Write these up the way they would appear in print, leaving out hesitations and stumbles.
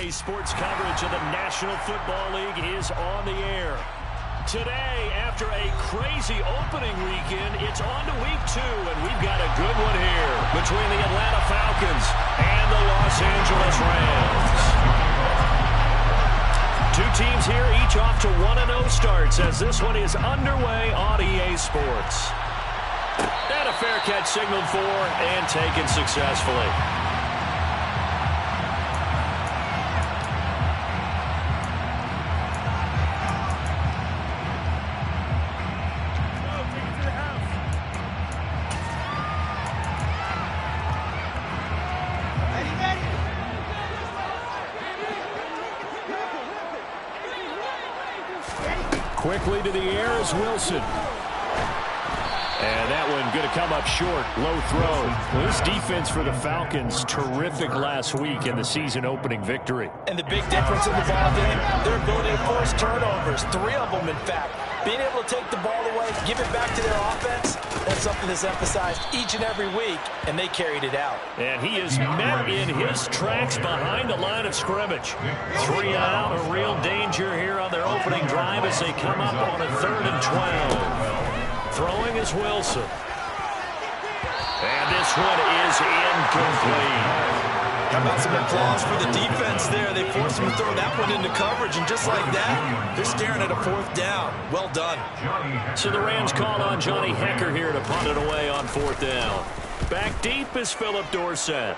Today's sports coverage of the National Football League is on the air. Today, after a crazy opening weekend, it's on to week 2, and we've got a good one here between the Atlanta Falcons and the Los Angeles Rams. Two teams here, each off to 1-0 starts as this one is underway on EA Sports. And a fair catch signaled for and taken successfully. Quickly to the air is Wilson. And that one going to come up short. Low throw. Well, this defense for the Falcons, terrific last week in the season-opening victory. And the big difference in the ball game, their ability to force turnovers. 3 of them, in fact. Being able to take the ball away, give it back to their offense, that's something that's emphasized each and every week, and they carried it out. And he is met in his tracks behind the line of scrimmage. 3 and out, a real danger here on their opening drive as they come up on a 3rd and 12. Throwing is Wilson. And this one is incomplete. How about some applause for the defense there? They forced him to throw that one into coverage, and just like that, they're staring at a 4th down. Well done. So the Rams call on Johnny Hecker here to punt it away on 4th down. Back deep is Philip Dorsett.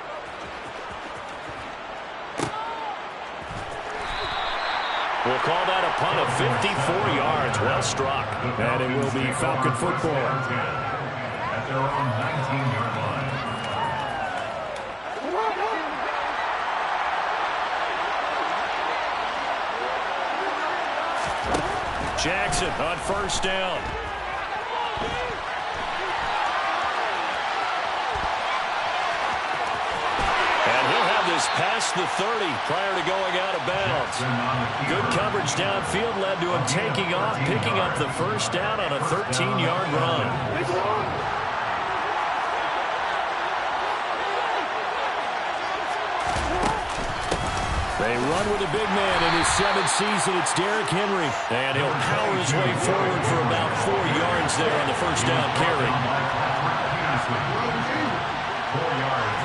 We'll call that a punt of 54 yards. Well struck. And it will be Falcon football. At their own 19-yard line. Jackson on 1st down. Past the 30 prior to going out of bounds. Good coverage downfield led to him taking off, picking up the 1st down on a 13-yard run. They run with a big man in his 7th season. It's Derrick Henry. And he'll power his way forward for about 4 yards there on the 1st down carry. 4 yards.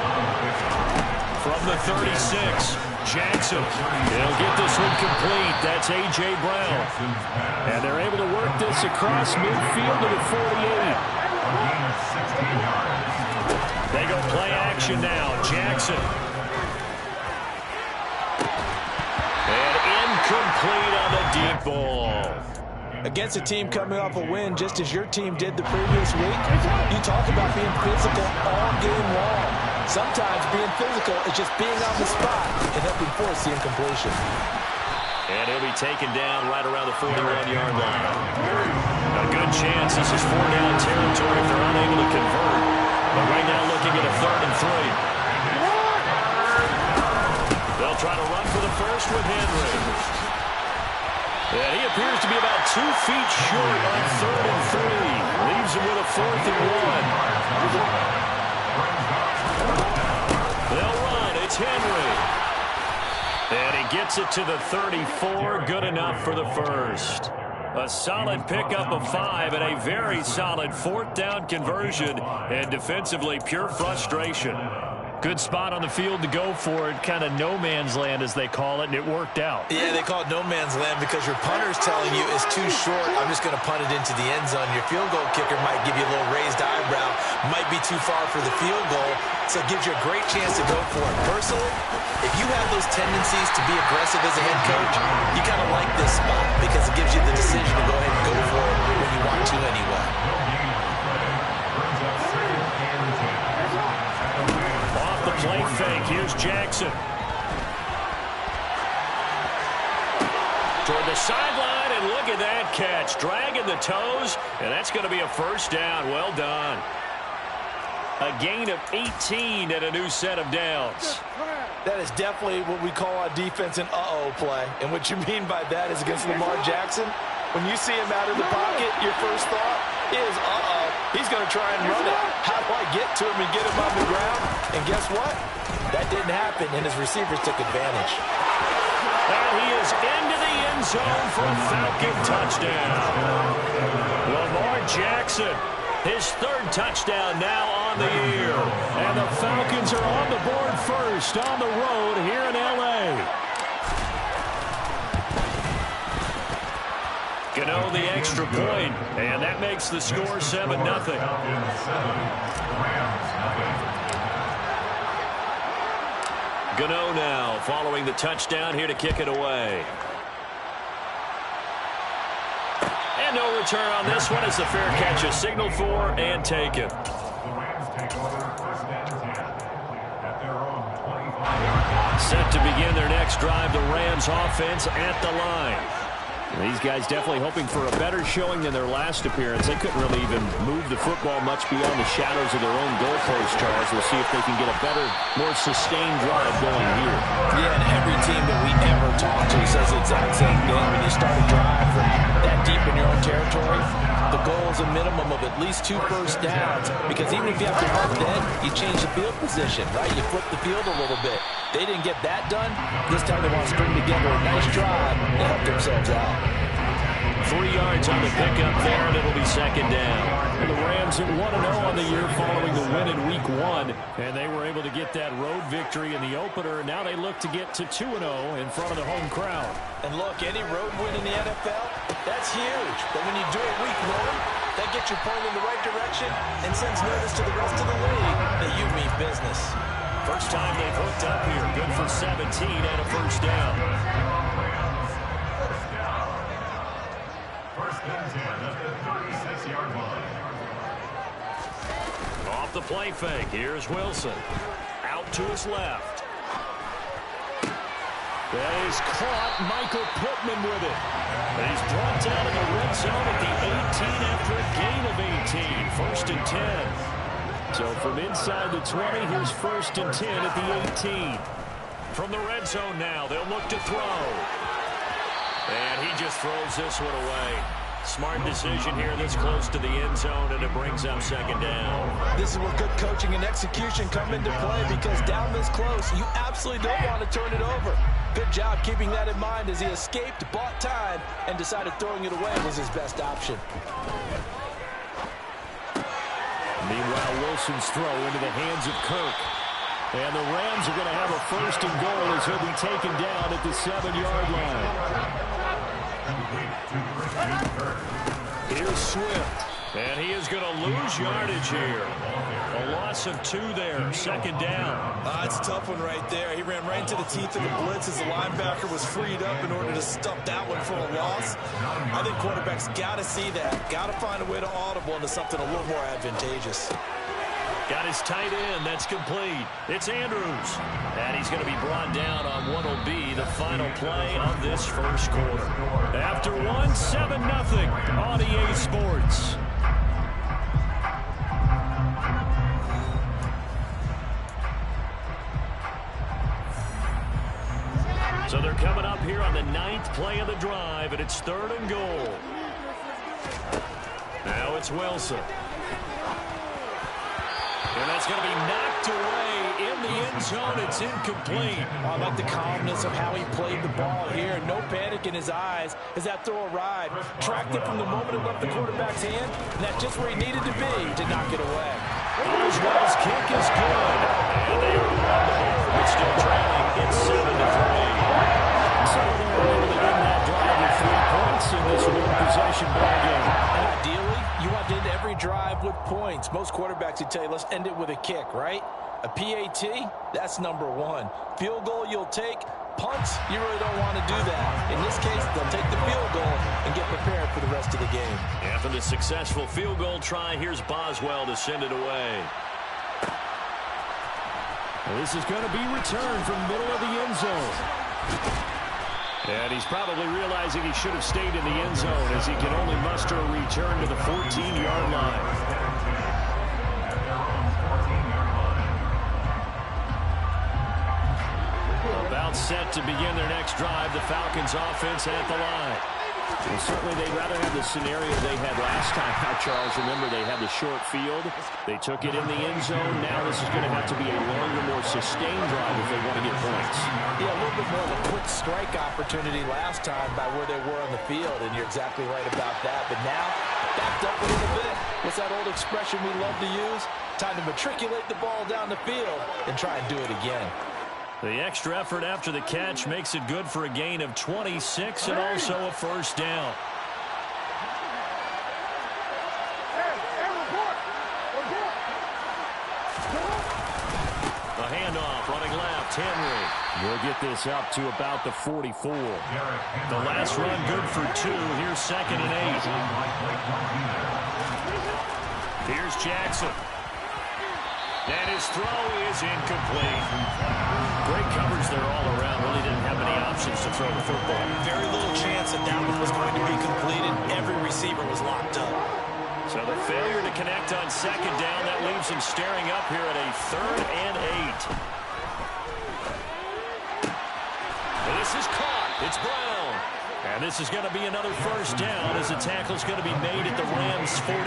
From the 36, Jackson. He'll get this one complete. That's A.J. Brown. And they're able to work this across midfield to the 48. They go play action now. Jackson. And incomplete on the deep ball. Against a team coming off a win, just as your team did the previous week, you talk about being physical all game long. Sometimes being physical is just being on the spot and helping force the incompletion. And he'll be taken down right around the 41-yard line. A good chance this is 4-down territory if they're unable to convert. But right now looking at a 3rd and 3. They'll try to run for the first with Henry. And he appears to be about 2 feet short on 3rd and 3. Leaves him with a 4th and 1. They'll run. It's Henry. And he gets it to the 34. Good enough for the 1st. A solid pickup of 5 and a very solid 4th down conversion. And defensively, pure frustration. Good spot on the field to go for it. Kind of no man's land, as they call it, and it worked out. Yeah, they call it no man's land because your punter's telling you it's too short. I'm just going to punt it into the end zone. Your field goal kicker might give you a little raised eyebrow. Might be too far for the field goal, so it gives you a great chance to go for it. Personally, if you have those tendencies to be aggressive as a head coach, you kind of like this spot because it gives you the decision to go ahead and go for it when you want to anyway. Play fake. Here's Jackson. Toward the sideline, and look at that catch. Dragging the toes, and that's going to be a 1st down. Well done. A gain of 18 and a new set of downs. That is definitely what we call a defense an uh-oh play. And what you mean by that is against Lamar Jackson, when you see him out of the pocket, your first thought is uh-oh. He's going to try and run it. How do I get to him and get him on the ground? And guess what? That didn't happen, and his receivers took advantage. And he is into the end zone for a Falcon touchdown. Lamar Jackson, his third touchdown now on the year. And the Falcons are on the board first on the road here in L.A. Gano the extra point, and that makes the score 7-0. Gano now following the touchdown here to kick it away. And no return on this one as the fair catch is signaled for and taken. Set to begin their next drive, the Rams offense at the line. These guys definitely hoping for a better showing than their last appearance. They couldn't really even move the football much beyond the shadows of their own goalpost, Charles. We'll see if they can get a better, more sustained drive going here. Yeah, and every team that we ever talk to says the exact same thing. When you start a drive from that deep in your own territory, the goal is a minimum of at least 2 first downs, because even if you have to punt then, you change the field position, right? You flip the field a little bit. They didn't get that done. This time they want to string together a nice drive and help themselves out. 3 yards on the pickup there, and it'll be second down. And the Rams are 1-0 on the year following the win in Week 1, and they were able to get that road victory in the opener. Now they look to get to 2-0 in front of the home crowd. And look, any road win in the NFL, that's huge. But when you do it Week 1, that gets your point in the right direction and sends notice to the rest of the league that you mean business. First time they've hooked up here. Good for 17 and a first down. First and 10 at the 36-yard line. Off the play fake. Here's Wilson. Out to his left. He's caught. Michael Pittman with it. And he's brought down in the red zone at the 18 after a gain of 18. First and 10. So from inside the 20, here's first and 10 at the 18. From the red zone now, they'll look to throw. And he just throws this one away. Smart decision here this close to the end zone, and it brings up second down. This is where good coaching and execution come into play, because down this close, you absolutely don't want to turn it over. Good job keeping that in mind as he escaped, bought time, and decided throwing it away was his best option. Meanwhile, Wilson's throw into the hands of Kirk. And the Rams are going to have a first and goal as he'll be taken down at the 7-yard line. Here's Swift. And he is going to lose yardage here. A loss of 2 there. Second down. It's a tough one right there. He ran right into the teeth of the blitz as the linebacker was freed up in order to stuff that one for a loss. I think quarterbacks got to see that. Got to find a way to audible into something a little more advantageous. Got his tight end. That's complete. It's Andrews. And he's going to be brought down on what will be the final play of this first quarter. After 7-0 on EA Sports. So they're coming up here on the 9th play of the drive, and it's 3rd and goal. Now it's Wilson. And that's going to be knocked away in the end zone. It's incomplete. I like the calmness of how he played the ball here. No panic in his eyes as that throw arrived. Tracked it from the moment it left the quarterback's hand, and that's just where he needed to be to knock it away. Oswald's kick is good. And they are on the board, but still trailing. It's 7-3. So they're able to end that drive with 3 points in this one-possession ballgame. And ideally, you want to end every drive with points. Most quarterbacks would tell you, let's end it with a kick, right? A PAT, that's number 1. Field goal you'll take. Punts, you really don't want to do that. In this case, they'll take the field goal and get prepared for the rest of the game. After the successful field goal try, here's Boswell to send it away. Well, this is going to be returned from middle of the end zone. And he's probably realizing he should have stayed in the end zone as he can only muster a return to the 14-yard line. About set to begin their next drive, the Falcons offense at the line. Well, certainly they'd rather have the scenario they had last time. Now, Charles, remember, they had the short field. They took it in the end zone. Now this is going to have to be a longer, more sustained drive if they want to get points. Yeah, a little bit more of a quick strike opportunity last time by where they were on the field, and you're exactly right about that. But now, backed up a little bit. What's that old expression we love to use? Time to matriculate the ball down the field and try and do it again. The extra effort after the catch makes it good for a gain of 26 and also a first down. The handoff, running left, Henry. We'll get this up to about the 44. The last run good for 2. Here's 2nd and 8. Here's Jackson. And his throw is incomplete. Great coverage there all around. Really didn't have many options to throw the football. Very little chance that that one was going to be completed. Every receiver was locked up. So the failure to connect on 2nd down, that leaves him staring up here at a 3rd and 8. This is caught. It's Brown. And this is going to be another first down as the tackle is going to be made at the Rams' 42.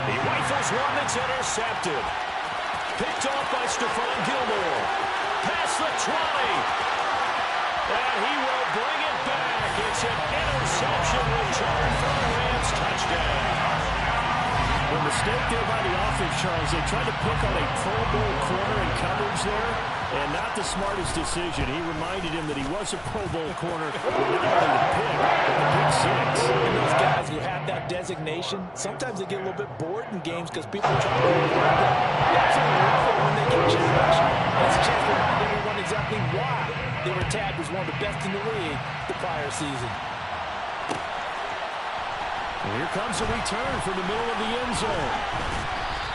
He rifles one that's intercepted. Picked off by Stephon Gilmore. Past the 20. And he will bring it back. It's an interception return for the Rams touchdown. The mistake there by the offense, Charles, they tried to pick on a Pro Bowl corner in coverage there, and not the smartest decision. He reminded him that he was a Pro Bowl corner, not only the pick, but the pick 6. And those guys who have that designation, sometimes they get a little bit bored in games because people are trying to reward them. They absolutely love it when they get challenged. It's a chance to remind everyone exactly why they were tagged as one of the best in the league the prior season. And here comes a return from the middle of the end zone.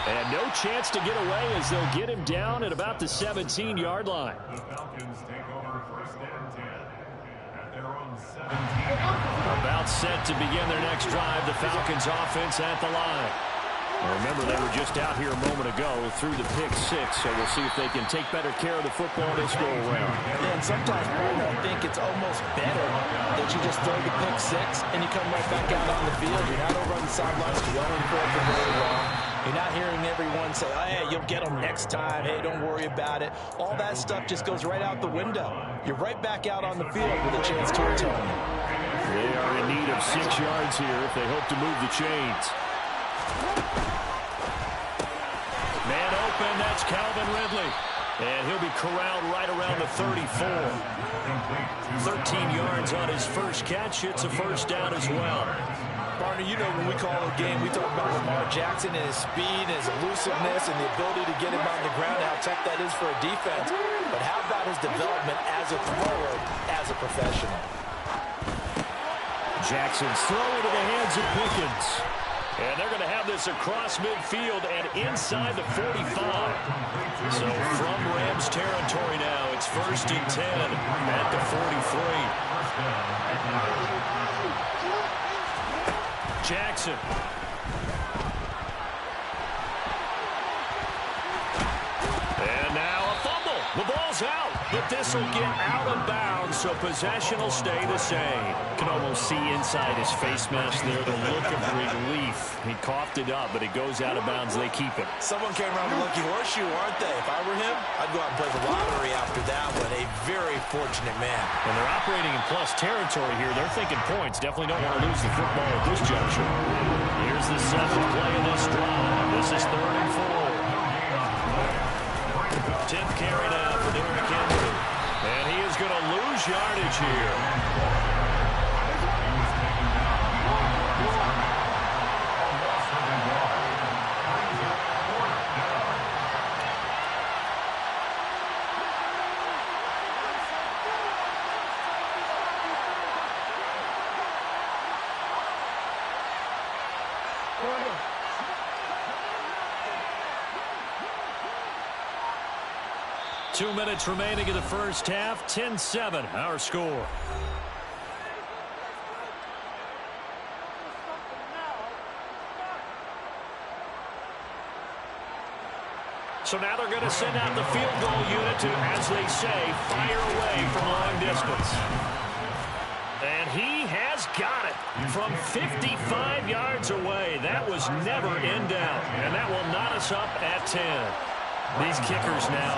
And no chance to get away as they'll get him down at about the 17-yard line. The Falcons take over 1st and 10 at their own 17. About set to begin their next drive, the Falcons offense at the line. Remember, they were just out here a moment ago through the pick 6, so we'll see if they can take better care of the football this go around. And sometimes, Paul, I think it's almost better that you just throw the pick 6 and you come right back out on the field. You're not over on the sidelines dwelling for it for very long. You're not hearing everyone say, oh, hey, you'll get them next time. Hey, don't worry about it. All that stuff just goes right out the window. You're right back out on the field with a chance to atone. They are in need of 6 yards here if they hope to move the chains. Man open, that's Calvin Ridley. And he'll be corralled right around the 34. 13 yards on his first catch. It's a first down as well. Partner, you know when we call a game, we talk about Lamar Jackson and his speed and his elusiveness and the ability to get him on the ground, how tough that is for a defense. But how about his development as a thrower, as a professional? Jackson's throw into the hands of Pickens. And they're going to have this across midfield and inside the 45. So from Rams territory now, it's 1st and 10 at the 43. Jackson. And now a fumble. The ball's out, but this will get out of bounds, so possession will stay the same. Can almost see inside his face mask there the look of relief. He coughed it up, but it goes out of bounds. They keep it. Someone came around with a lucky horseshoe, aren't they? If I were him, I'd go out and play the lottery after that one. A very fortunate man. And they're operating in plus territory here. They're thinking points. Definitely don't want to lose the football at this juncture. Here's the 7th play of this drive. This is 3rd and 4. 10th carry now for Derrick Henry. And he is going to lose yardage here. Two minutes remaining in the first half. 10-7, our score. So now they're going to send out the field goal unit to, as they say, fire away from long distance. And he has got it from 55 yards away. That was never in doubt. And that will knot us up at 10. These kickers now,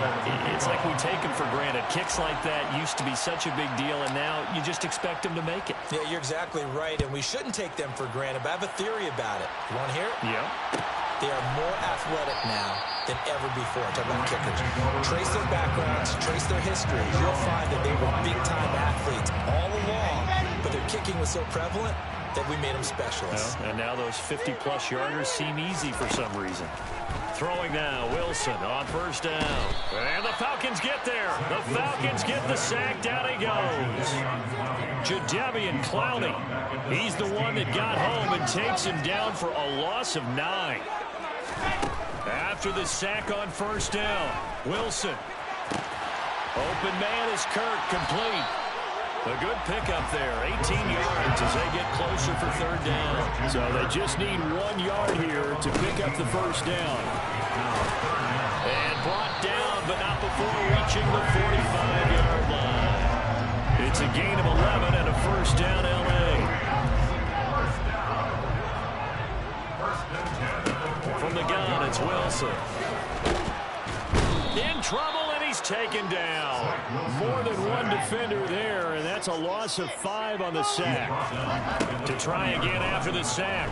it's like we take them for granted. Kicks like that used to be such a big deal, and now you just expect them to make it. Yeah, you're exactly right, and we shouldn't take them for granted, but I have a theory about it. You want to hear it? Yeah. They are more athletic now than ever before. I'm talking about kickers. Trace their backgrounds, trace their history. You'll find that they were big-time athletes all along, but their kicking was so prevalent that we made them specialists. Well, and now those 50-plus yarders seem easy for some reason. Throwing now, Wilson on first down. And the Falcons get there. The Falcons get the sack. Down he goes. Jadeveon Clowney. He's the one that got home and takes him down for a loss of 9. After the sack on first down, Wilson. Open man is Kirk, complete. A good pickup there, 18 yards as they get closer for third down. So they just need 1 yard here to pick up the first down. And brought down, but not before reaching the 45-yard line. It's a gain of 11 and a first down, L.A. From the gun, it's Wilson. In trouble, and he's taken down. More than one defender there, and that's a loss of 5 on the sack. To try again after the sack.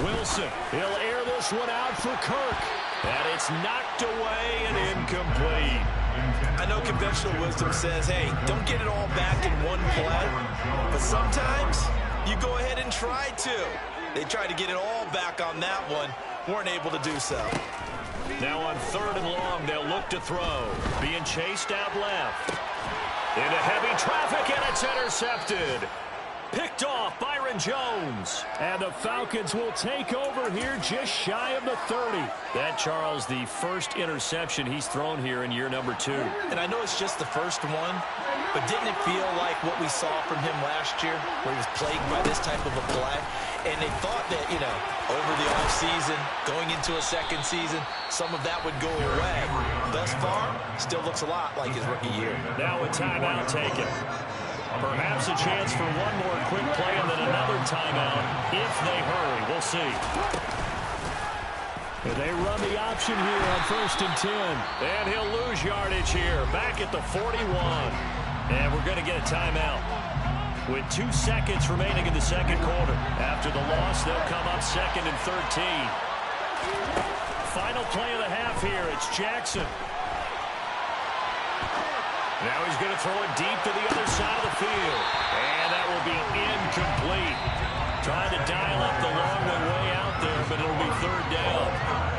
Wilson, he'll air this one out for Kirk. And it's knocked away and incomplete. I know conventional wisdom says, hey, don't get it all back in one play. But sometimes you go ahead and try to. They tried to get it all back on that one. Weren't able to do so. Now on third and long, they'll look to throw. Being chased out left. Into heavy traffic, and it's intercepted. Picked off Byron Jones. And the Falcons will take over here just shy of the 30. That, Charles, the first interception he's thrown here in year number 2. And I know it's just the first one, but didn't it feel like what we saw from him last year, where he was plagued by this type of a play? And they thought that, you know, over the offseason, going into a second season, some of that would go away. Thus far, still looks a lot like his rookie year. Now a timeout taken. Perhaps a chance for one more quick play and then another timeout if they hurry. We'll see. And they run the option here on first and 10. And he'll lose yardage here. Back at the 41. And we're going to get a timeout. With 2 seconds remaining in the second quarter. After the loss, they'll come up second and 13. Final play of the half here. It's Jackson. Now he's going to throw it deep to the other side of the field. And that will be incomplete. Trying to dial up the long one way out there, but it'll be third down.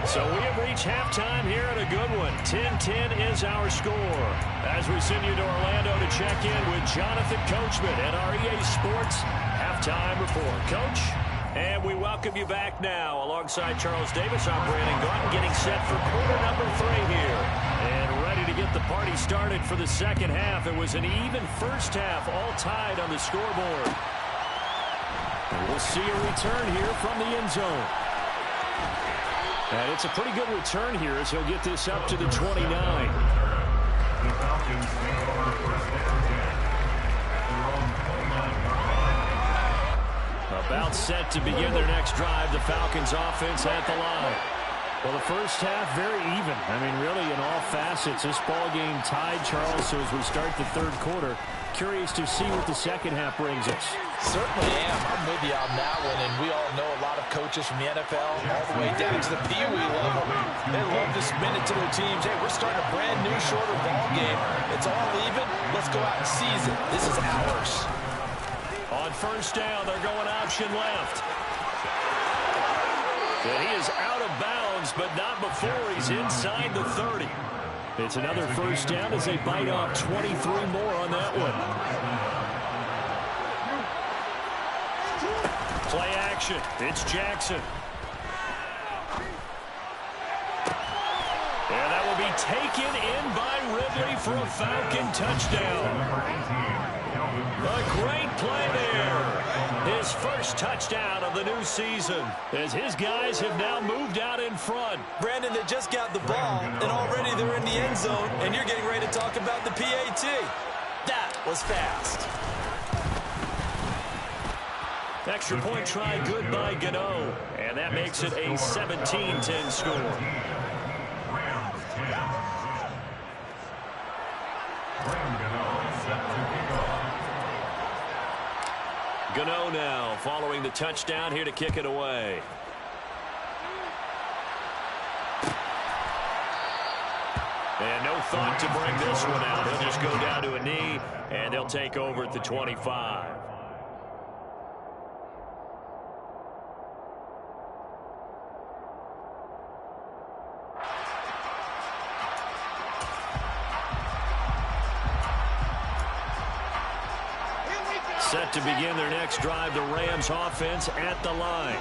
So we have reached halftime here at a good one. 10-10 is our score. As we send you to Orlando to check in with Jonathan Coachman and our EA Sports halftime report. Coach, and we welcome you back now. Alongside Charles Davis, I'm Brandon Gordon, getting set for quarter number 3 here. And ready to get the party started for the second half. It was an even first half, all tied on the scoreboard. And we'll see a return here from the end zone. And it's a pretty good return here as he'll get this up to the 29. The Falcons take over first down 10 at their own 29. About set to begin their next drive, the Falcons offense at the line. Well, the first half, very even. I mean, really, in all facets, this ball game tied, Charles. So as we start the third quarter, curious to see what the second half brings us. Certainly am. I'm with you on that one, and we all know a lot of coaches from the NFL all the way down to the Pee Wee level. They love to spin it to their teams. Hey, we're starting a brand new, shorter ball game. It's all even. Let's go out and seize it. This is ours. On first down, they're going option left. And he is out of bounds, but not before he's inside the 30. It's another first down as they bite off 23 more on that one. Play action. It's Jackson. And that will be taken in by Ridley for a Falcon touchdown. Number 18, A great play there. His first touchdown of the new season as his guys have now moved out in front. Brandon, they just got the ball, and already they're in the end zone, and you're getting ready to talk about the PAT. That was fast. Extra point try good by Gano, and that makes it a 17-10 score. Gano now following the touchdown here to kick it away. And no thought to bring this one out. He'll just go down to a knee, and they'll take over at the 25. Set to begin their next drive, the Rams offense at the line.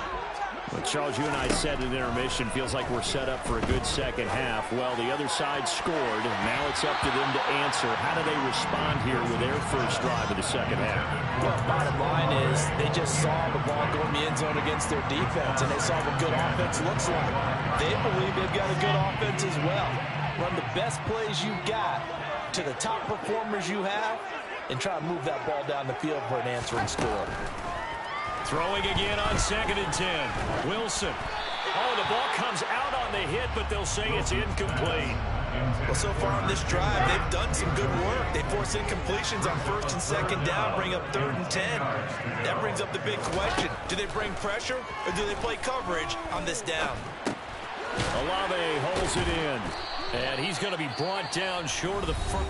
Well, Charles, you and I said in intermission, feels like we're set up for a good second half. Well, the other side scored. Now it's up to them to answer. How do they respond here with their first drive of the second half? Well, bottom line is they just saw the ball go in the end zone against their defense, and they saw what good offense looks like. They believe they've got a good offense as well. Run the best plays you got to the top performers you have, and try to move that ball down the field for an answering score. Throwing again on 2nd and 10. Wilson. Oh, the ball comes out on the hit, but they'll say it's incomplete. Well, so far on this drive, they've done some good work. They force incompletions on 1st and 2nd down, bring up 3rd and 10. That brings up the big question. Do they bring pressure, or do they play coverage on this down? Olave holds it in, and he's going to be brought down short of the front.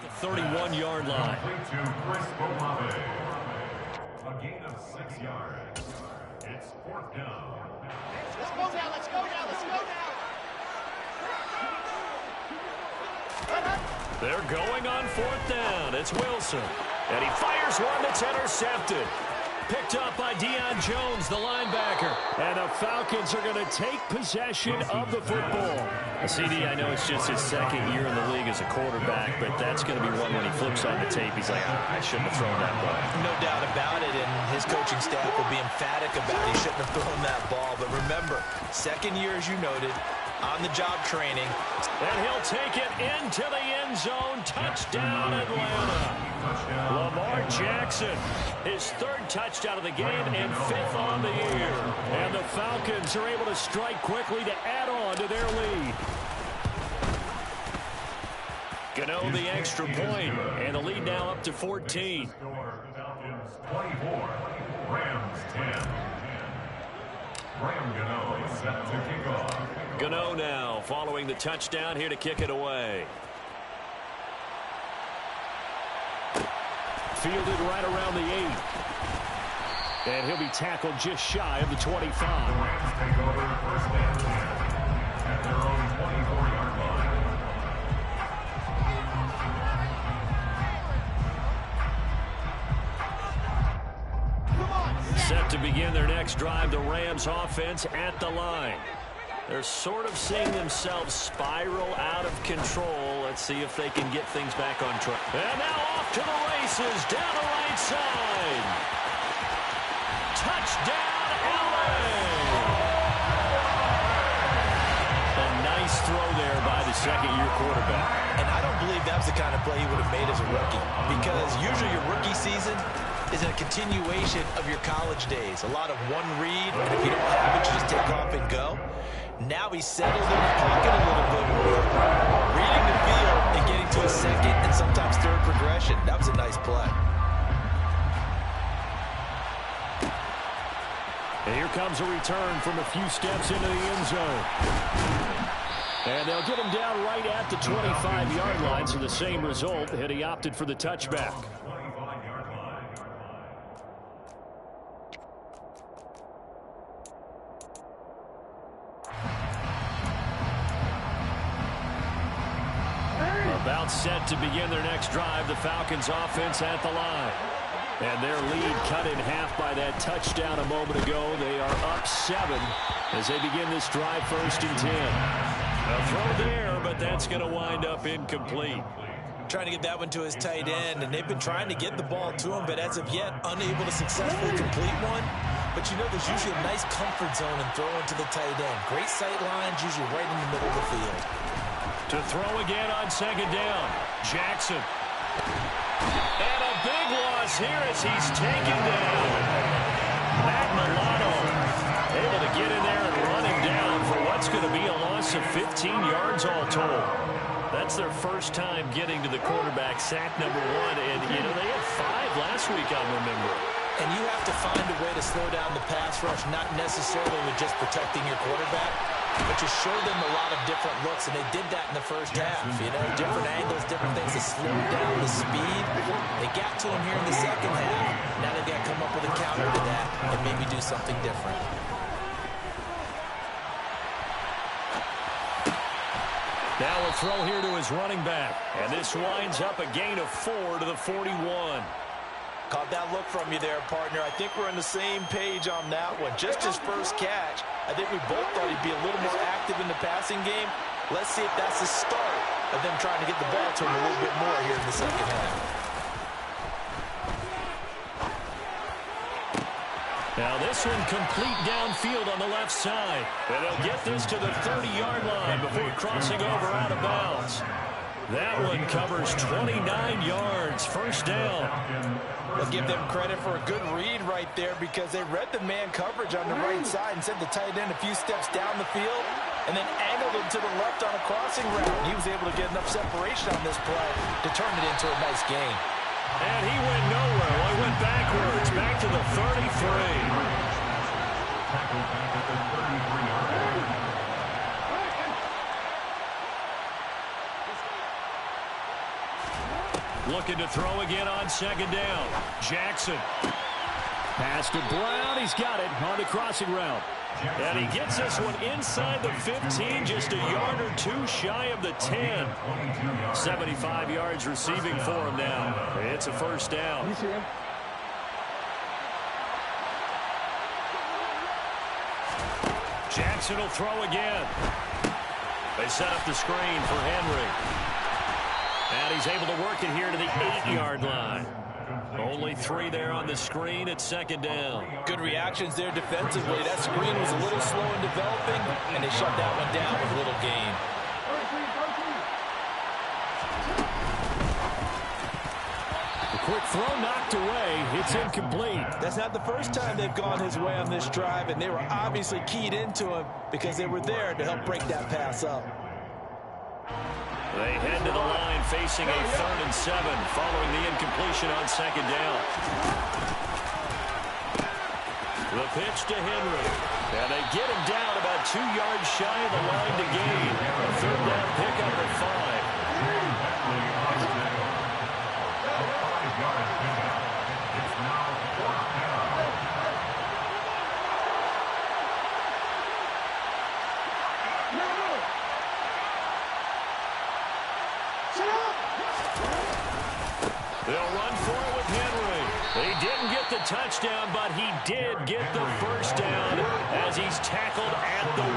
The 31-yard line. A gain of 6 yards. It's 4th down. Let's go now, let's go now, let's go now. They're going on 4th down. It's Wilson. And he fires one that's intercepted. Picked up by Deion Jones, the linebacker. And the Falcons are going to take possession of the football. CD, I know it's just his 2nd year in the league as a quarterback, but that's going to be one when he flips on the tape. He's like, I shouldn't have thrown that ball. No doubt about it, and his coaching staff will be emphatic about he shouldn't have thrown that ball. But remember, 2nd year, as you noted, on-the-job training. And he'll take it into the end zone. Touchdown, Atlanta. Lamar Jackson, his 3rd touchdown of the game and 5th on the year. And the Falcons are able to strike quickly to add on to their lead. Gano the extra point, and the lead now up to 14. Falcons 24, Rams 10. Ram Gano set to kick off. Gano now following the touchdown here to kick it away. Fielded right around the 8. And he'll be tackled just shy of the 25. The Rams take over 1st and 10 at their own 24-yard line. Set to begin their next drive, the Rams offense at the line. They're sort of seeing themselves spiral out of control. Let's see if they can get things back on track. And now off to the races, down the right side. Touchdown, LA! A nice throw there by the 2nd-year quarterback. And I don't believe that was the kind of play he would have made as a rookie, because usually your rookie season is a continuation of your college days. A lot of one read, and if you don't have it, you just take off and go. Now he's settled in the pocket a little bit more, reading the field and getting to a 2nd and sometimes 3rd progression. That was a nice play. comes a return from a few steps into the end zone. And they'll get him down right at the 25-yard line, so the same result, and he opted for the touchback. About set to begin their next drive, the Falcons offense at the line. And their lead cut in half by that touchdown a moment ago. They are up 7 as they begin this drive, 1st and 10. A throw there, but that's going to wind up incomplete. Trying to get that one to his tight end, and they've been trying to get the ball to him, but as of yet, unable to successfully complete one. But you know, there's usually a nice comfort zone in throwing to the tight end. Great sight lines, usually right in the middle of the field. To throw again on 2nd down, Jackson. And a big loss here as he's taken down. Matt Milano able to get in there and run him down for what's going to be a loss of 15 yards all told. That's their first time getting to the quarterback, sack number 1. And, you know, they had 5 last week, I remember. And you have to find a way to slow down the pass rush, not necessarily with just protecting your quarterback, but just show them a lot of different looks, and they did that in the first half. You know, different angles, different things to slow down the speed. They got to him here in the second half. Now they've got to come up with a counter to that and maybe do something different. Now a throw here to his running back, and this winds up a gain of 4 to the 41. Caught that look from you there, partner. I think we're on the same page on that one. Just his first catch. I think we both thought he'd be a little more active in the passing game. Let's see if that's the start of them trying to get the ball to him a little bit more here in the second half. Now this one complete downfield on the left side. And they'll get this to the 30-yard line before crossing over out of bounds. That one covers 29 yards, 1st down. I'll give them credit for a good read right there because they read the man coverage on the right side and sent the tight end a few steps down the field and then angled him to the left on a crossing route. And he was able to get enough separation on this play to turn it into a nice gain. And he went nowhere. Well, he went backwards, back to the 33. Looking to throw again on 2nd down. Jackson. Pass to Brown. He's got it on the crossing route. And he gets this one inside the 15, just a yard or 2 shy of the 10. 75 yards receiving for him now. It's a 1st down. Jackson will throw again. They set up the screen for Henry. And he's able to work it here to the 8-yard line. Only 3 there on the screen at 2nd down. Good reactions there defensively. That screen was a little slow in developing, and they shut that one down with little gain. The quick throw knocked away. It's incomplete. That's not the first time they've gone his way on this drive, and they were obviously keyed into him because they were there to help break that pass up. They head to the line facing a 3rd and 7 following the incompletion on 2nd down. The pitch to Henry. And they get him down about 2 yards shy of the line to gain. A 3rd down pickup at 5. They'll run for it with Henry. He didn't get the touchdown, but he did get the 1st down as he's tackled at the 1.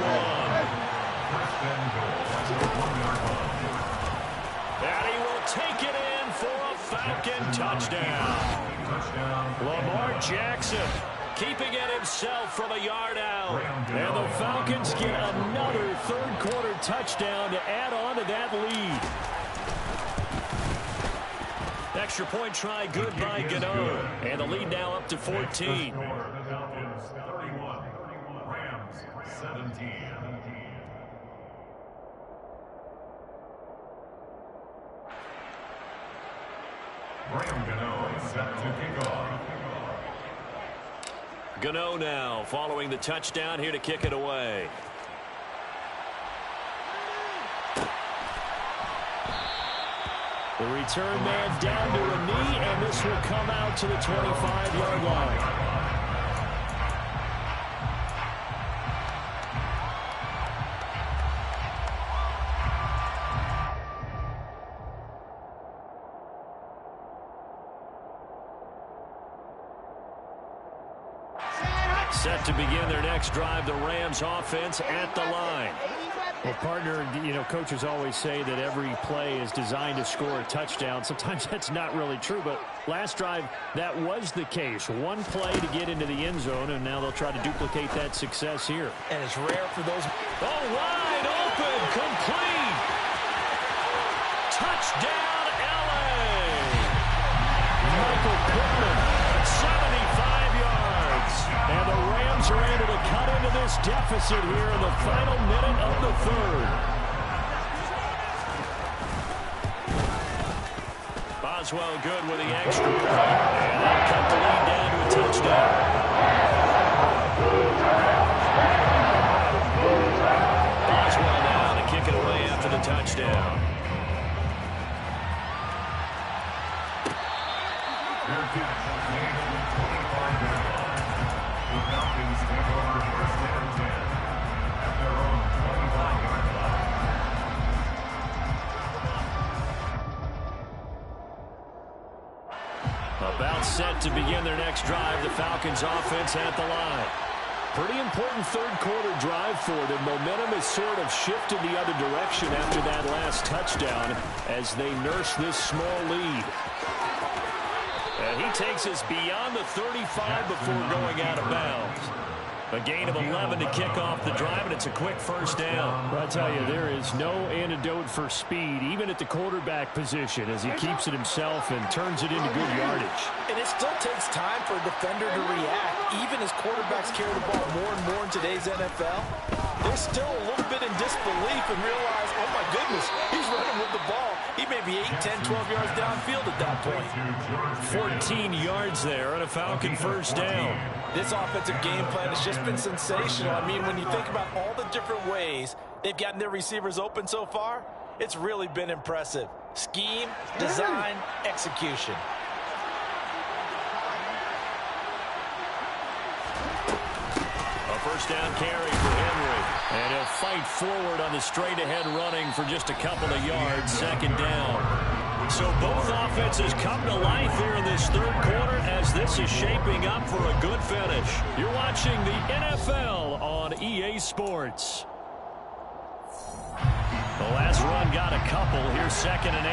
And he will take it in for a Falcon touchdown. Lamar Jackson keeping it himself from a yard out. And the Falcons get another 3rd quarter touchdown to add on to that lead. Extra point try good by Gano. And the lead now up to 14. Falcons 31, Rams 17. Graham Gano set to kick off. Gano now following the touchdown here to kick it away. The return man down to a knee, and this will come out to the 25-yard line. Set to begin their next drive, the Rams offense at the line. Well, partner, you know, coaches always say that every play is designed to score a touchdown. Sometimes that's not really true, but last drive, that was the case. One play to get into the end zone, and now they'll try to duplicate that success here. And it's rare for those. Oh, wide open, complete. Touchdown, L.A. Michael Pittman, 75 yards. And the Rams are able to cut into this deficit here in the final minute of the third. Boswell good with the extra point. And that cut the lead down to a touchdown. Boswell now to kick it away after the touchdown. The Falcons take over first and 10 at their own 25-yard line. About set to begin their next drive, the Falcons offense at the line. Pretty important third-quarter drive for them. Momentum has sort of shifted the other direction after that last touchdown as they nurse this small lead. And he takes us beyond the 35 before going out of bounds. A gain of 11 to kick off the drive, and it's a quick first down. But I tell you, there is no antidote for speed, even at the quarterback position, as he keeps it himself and turns it into good yardage. And it still takes time for a defender to react, even as quarterbacks carry the ball more and more in today's NFL. They're still a little bit in disbelief and realize, oh my goodness, he's running with the ball. He may be 8, 10, 12 yards downfield at that point. 14 yards there on a Falcon first down. This offensive game plan has just been sensational. I mean, when you think about all the different ways they've gotten their receivers open so far, it's really been impressive. Scheme, design, execution. A first down carry for Henry. And he'll fight forward on the straight-ahead running for just a couple of yards, second down. So both offenses come to life here in this third quarter as this is shaping up for a good finish. You're watching the NFL on EA Sports. The last run got a couple. Here's 2nd and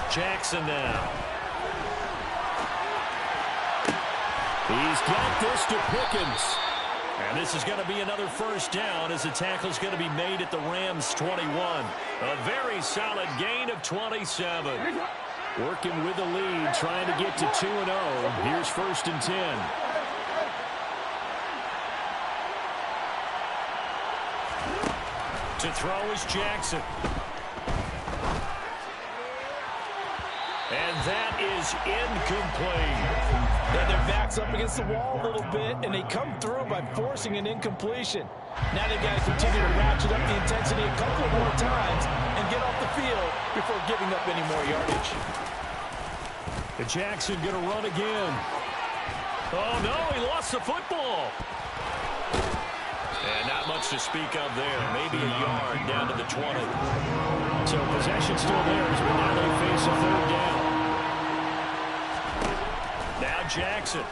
8. Jackson now. He's got this to Pickens. And this is going to be another first down as the tackle is going to be made at the Rams 21. A very solid gain of 27. Working with the lead, trying to get to 2-0. Here's 1st and 10. To throw is Jackson. And that is incomplete. And their back's up against the wall a little bit, and they come through by forcing an incompletion. Now they've got to continue to ratchet up the intensity a couple more times and get off the field before giving up any more yardage. And Jackson going to run again. Oh, no, he lost the football. And not much to speak of there. Maybe a yard down to the 20. So possession still there, but now they face a third down. Now Jackson.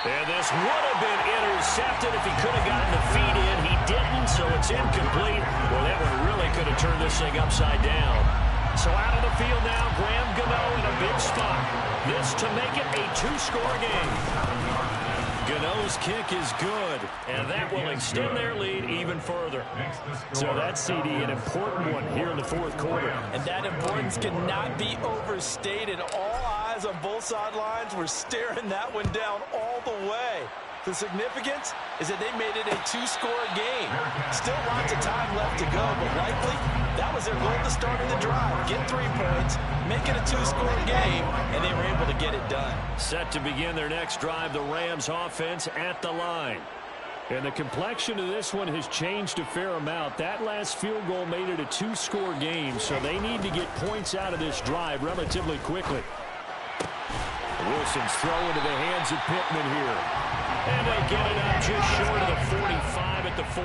And this would have been intercepted if he could have gotten the feet in. He didn't, so it's incomplete. Well, that one really could have turned this thing upside down. So out of the field now, Graham Gano in a big spot. This to make it a 2-score game. Gano's kick is good, and that will extend their lead even further. So that's, CD, an important one here in the fourth quarter. And that importance cannot be overstated. All eyes guys on both sidelines were staring that one down all the way. The significance is that they made it a two-score game. Still lots of time left to go, but likely that was their goal to start the drive. Get 3 points, make it a two-score game, and they were able to get it done. Set to begin their next drive, the Rams offense at the line. And the complexion of this one has changed a fair amount. That last field goal made it a two-score game, so they need to get points out of this drive relatively quickly. Wilson's throw into the hands of Pittman here. And they get it up just short of the 45 at the 44.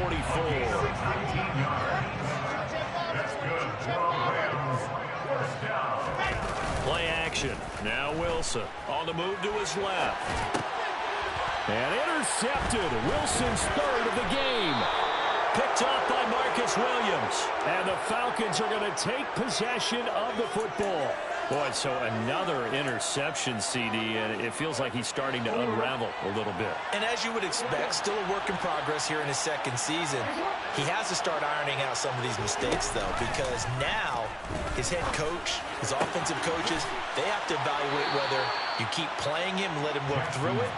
Play action. Now Wilson on the move to his left. And intercepted. Wilson's third of the game. Picked off by Marcus Williams. And the Falcons are going to take possession of the football. Boy, so another interception, CD, and it feels like he's starting to unravel a little bit. And as you would expect, still a work in progress here in his second season. He has to start ironing out some of these mistakes, though, because now his head coach, his offensive coaches, they have to evaluate whether you keep playing him and let him work through it,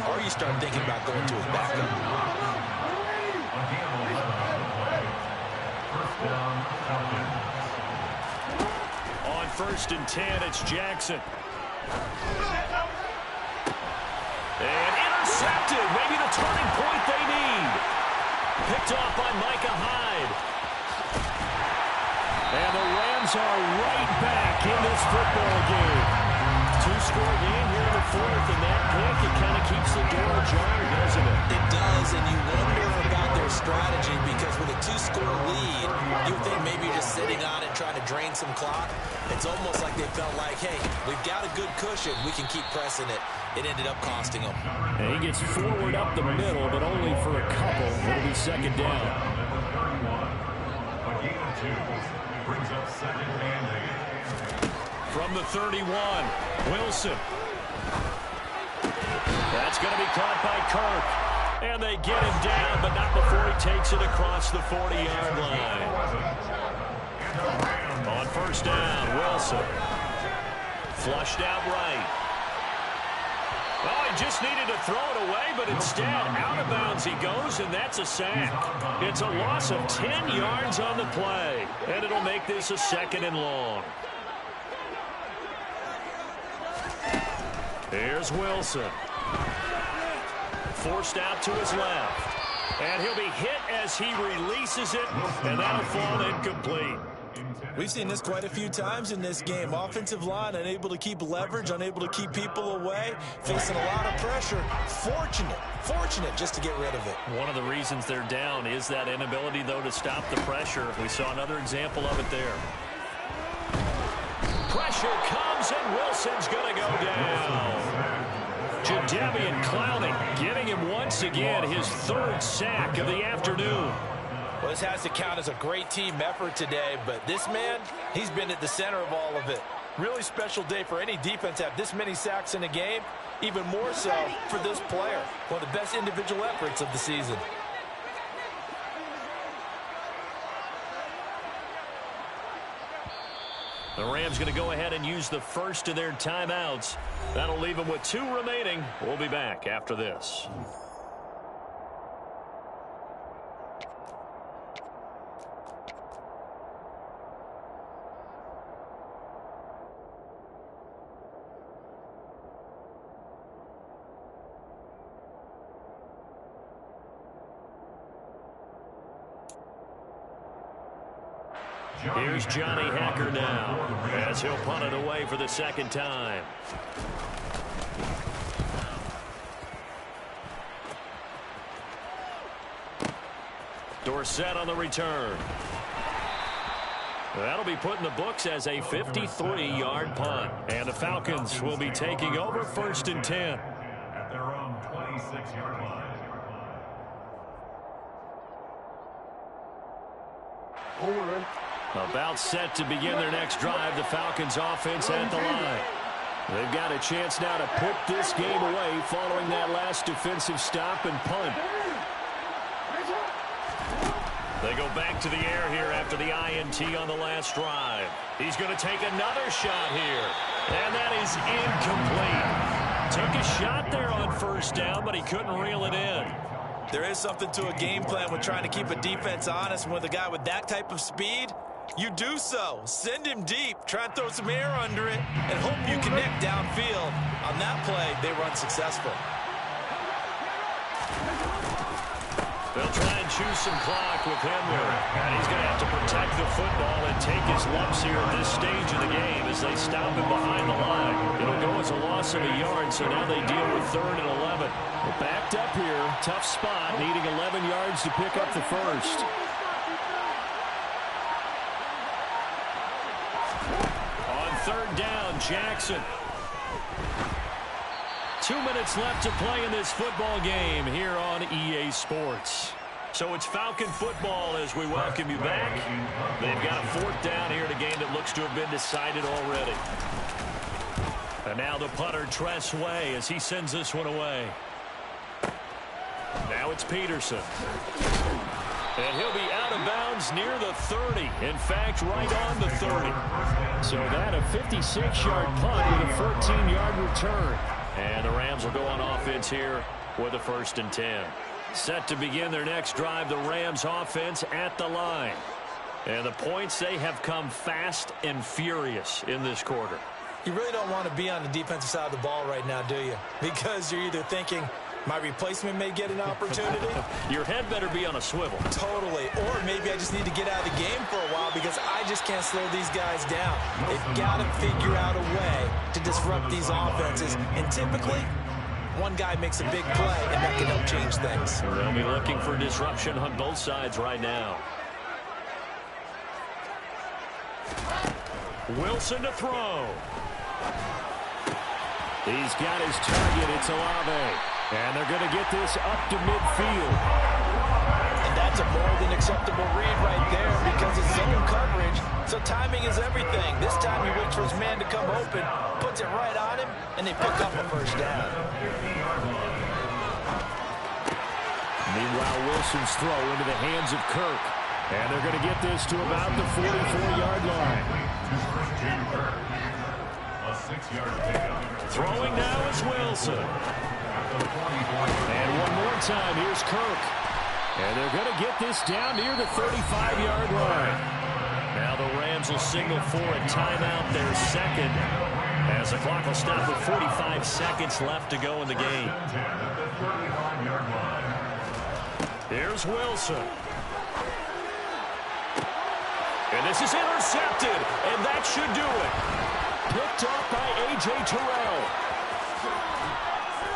or you start thinking about going to his backup. On 1st and 10, it's Jackson. And intercepted. Maybe the turning point they need. Picked off by Micah Hyde. And the Rams are right back in this football game. Two-score game here in the fourth, and that pick, it kind of keeps the door ajar, doesn't it? It does, and you wonder about their strategy, because with a two-score lead, you think maybe you're just sitting on it trying to drain some clock. It's almost like they felt like, hey, we've got a good cushion. We can keep pressing it. It ended up costing them. And he gets forward up the middle, but only for a couple. It'll be second down. A gain of 2 brings up second and 8. From the 31, Wilson. That's going to be caught by Kirk. And they get him down, but not before he takes it across the 40-yard line. On 1st down, Wilson. Flushed out right. Oh, he just needed to throw it away, but instead, out of bounds he goes, and that's a sack. It's a loss of 10 yards on the play, and it'll make this a 2nd and long. Here's Wilson. Forced out to his left. And he'll be hit as he releases it, and that'll fall incomplete. We've seen this quite a few times in this game. Offensive line unable to keep leverage, unable to keep people away, facing a lot of pressure. Fortunate just to get rid of it. One of the reasons they're down is that inability, though, to stop the pressure. We saw another example of it there. Pressure comes, and Wilson's going to go down. Jadeveon Clowney getting him once again his 3rd sack of the afternoon. Well, this has to count as a great team effort today, but this man, he's been at the center of all of it. Really special day for any defense to have this many sacks in a game, even more so for this player. One of the best individual efforts of the season. The Rams going to go ahead and use the first of their timeouts. That'll leave them with 2 remaining. We'll be back after this. Here's Johnny Hacker now, as he'll punt it away for the 2nd time. Dorsett on the return. That'll be put in the books as a 53-yard punt. And the Falcons will be taking over 1st and 10. At their own 26-yard line. About set to begin their next drive, the Falcons offense at the line. They've got a chance now to put this game away following that last defensive stop and punt. They go back to the air here after the INT on the last drive. He's going to take another shot here. And that is incomplete. Took a shot there on first down, but he couldn't reel it in. There is something to a game plan with trying to keep a defense honest. With a guy with that type of speed, you do so. Send him deep. Try and throw some air under it and hope you connect downfield. On that play, they run successful. They'll try and choose some clock with him there. And he's going to have to protect the football and take his lumps here at this stage of the game as they stop him behind the line. It'll go as a loss of a yard, so now they deal with 3rd and 11. They're backed up here. Tough spot, needing 11 yards to pick up the first. On 3rd down, Jackson. 2 minutes left to play in this football game here on EA Sports. So it's Falcon football as we welcome you back. They've got a 4th down here in a game that looks to have been decided already. And now the punter, Tress Way, as he sends this one away. Now it's Peterson. And he'll be out of bounds near the 30. In fact, right on the 30. So that a 56-yard punt with a 14-yard return. And the Rams will go on offense here with a 1st and 10. Set to begin their next drive, the Rams offense at the line. And the points, they have come fast and furious in this quarter. You really don't want to be on the defensive side of the ball right now, do you? Because you're either thinking, my replacement may get an opportunity. Your head better be on a swivel. Totally. Or maybe I just need to get out of the game for a while because I just can't slow these guys down. They've got to figure out a way to disrupt these offenses. And typically, one guy makes a big play, and that can help change things. They'll be looking for disruption on both sides right now. Wilson to throw. He's got his target. It's Olave. And they're going to get this up to midfield. And that's a more than acceptable read right there because it's zone coverage, so timing is everything. This time he waits for his man to come open, puts it right on him, and they pick up a 1st down. Meanwhile, Wilson's throw into the hands of Kirk. And they're going to get this to about the 44-yard line. Throwing now is Wilson. And one more time, here's Kirk. And they're going to get this down near the 35-yard line. Now the Rams will signal for a timeout, their 2nd, as the clock will stop with 45 seconds left to go in the game. Here's Wilson. And this is intercepted, and that should do it. Picked up by A.J. Terrell.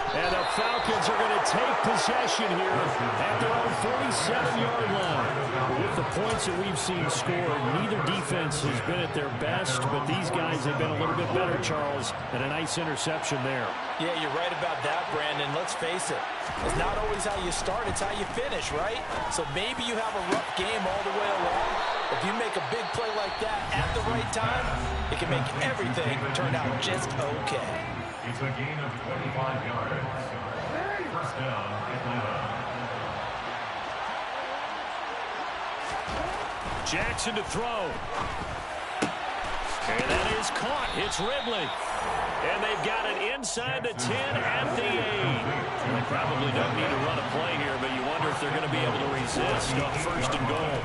And the Falcons are going to take possession here at their own 47-yard line. With the points that we've seen scored, neither defense has been at their best, but these guys have been a little bit better, Charles, and a nice interception there. Yeah, you're right about that, Brandon. Let's face it. It's not always how you start, it's how you finish, right? So maybe you have a rough game all the way along. If you make a big play like that at the right time, it can make everything turn out just okay. It's a gain of 25 yards. 1st down, Atlanta. Jackson to throw. And that is caught. It's Ridley. And they've got it inside the 10 at the 8. They probably don't need to run a play here, but you wonder if they're going to be able to resist on 1st and goal.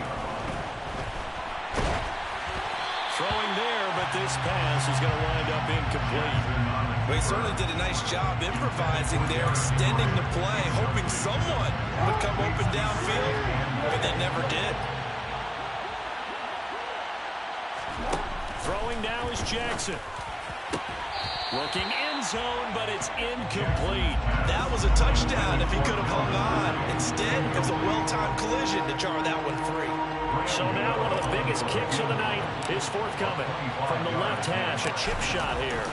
Throwing there, but this pass is going to wind up incomplete. Well, he certainly did a nice job improvising there, extending the play, hoping someone would come open downfield, but they never did. Throwing now is Jackson. Looking end zone, but it's incomplete. That was a touchdown if he could have hung on. Instead, it was a well-timed collision to jar that one free. So now one of the biggest kicks of the night is forthcoming. From the left hash, a chip shot here.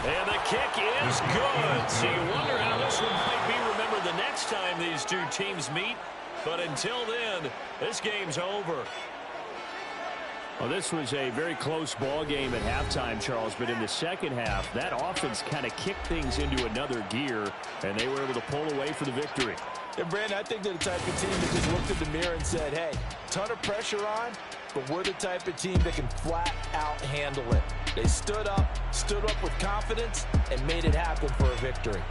And the kick is good. So you wonder how this one might be remembered the next time these two teams meet. But until then, this game's over. Well, this was a very close ball game at halftime, Charles, but in the second half, that offense kind of kicked things into another gear, and they were able to pull away for the victory. And Brandon, I think they're the type of team that just looked in the mirror and said, hey, ton of pressure on, but we're the type of team that can flat out handle it. They stood up with confidence, and made it happen for a victory.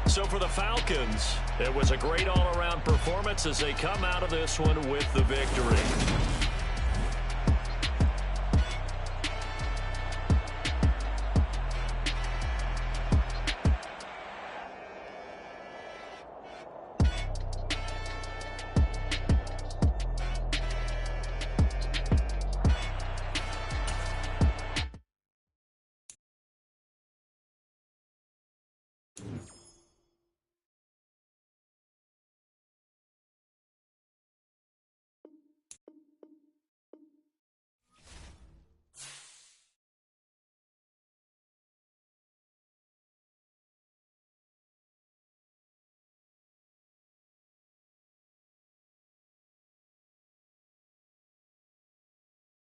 So for the Falcons, it was a great all-around performance as they come out of this one with the victory.